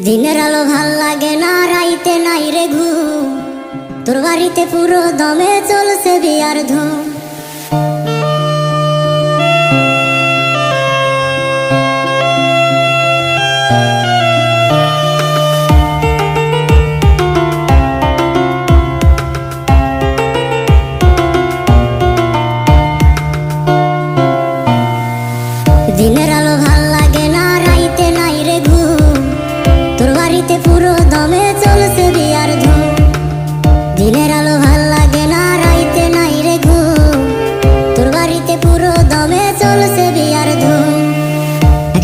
দিনের আলো ভাল লাগে না, রাইতে নাই রে ঘুম। তোর বাড়িতে পুরো দমে চলছে বিয়ার ধুম। দিনের আলো ভাল লাগে না, রাইতে নাই রে ঘুম। তোর বাড়িতে পুরো দমে চলছে বিয়ার ধুম। দিনের আলো ভাল লাগে না, রাইতে নাই রে ঘুম। তোর বাড়িতে পুরো দমে চলছে বিয়ার ধুম।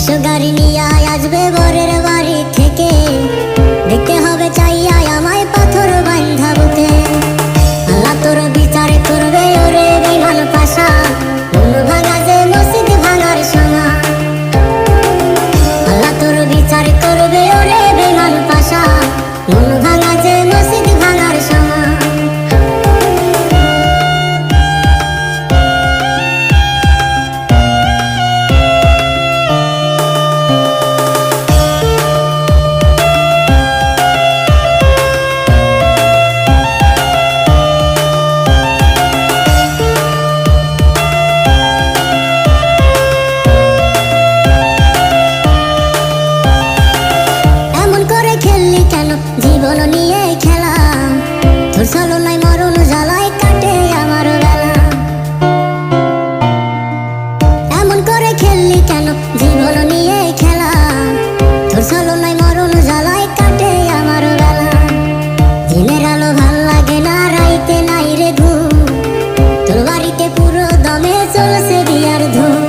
100 গাড়ি নিয়ে আসবে বরের বাড়ি থেকে, দেখতে হবে চাইয়া আমায় পাথর বান্ধা বুকে। আল্লাহ তোর বিচার করবে ওরে বেঈমান পাশা, মন ভাঙা যে মসজিদ ভাঙার সমা। আল্লাহ তোর বিচার করবে ওরে বেঈমান পাশা, মন ভাঙা যে মসজিদ ভাঙার সমা। জীবন নিয়ে খেলা, তোর ছলনায় মরণ জ্বালায় কাটে আমার বেলা। এমন করে খেললি কেন জীবন নিয়ে খেলা, তোর ছলনায় মরণ জ্বালায় কাটে আমার বেলা। দিনের আলো ভাল লাগে না, রাইতে নাই রে ঘুম। তোর বাড়িতে পুরো দমে চলছে বিয়ার ধুম।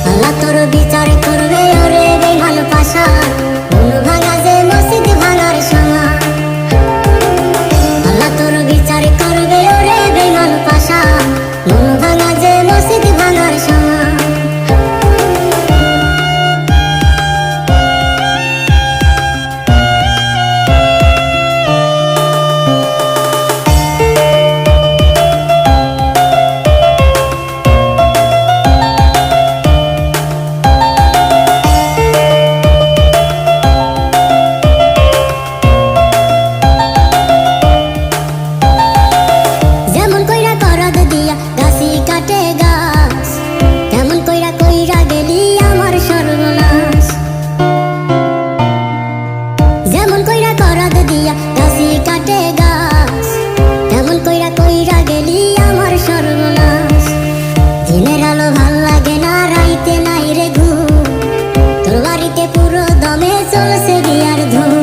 আল্লাহ তোর বিচার করবে ওরে বেঈমান পাশা, মন ভাঙা যে মসজিদ ভাঙার সমা। আল্লাহ তোর বিচার করবে ওরে বেঈমান পাশা, মন ভাঙা যে মসজিদ ভাঙার সমা। কাটে গাছ তেমন কইরা কইরা গেলি আমার সর্বনাশ। যেমন কইরা করাত দিয়া গাছি কাটে গাছ, তেমন কইরা কইরা গেলি আমার সর্বনাশ। দিনের আলো ভাল লাগে না, রাইতে নাই রে ঘুম। তোর বাড়িতে পুরো দমে চলছে বিয়ার ধুম।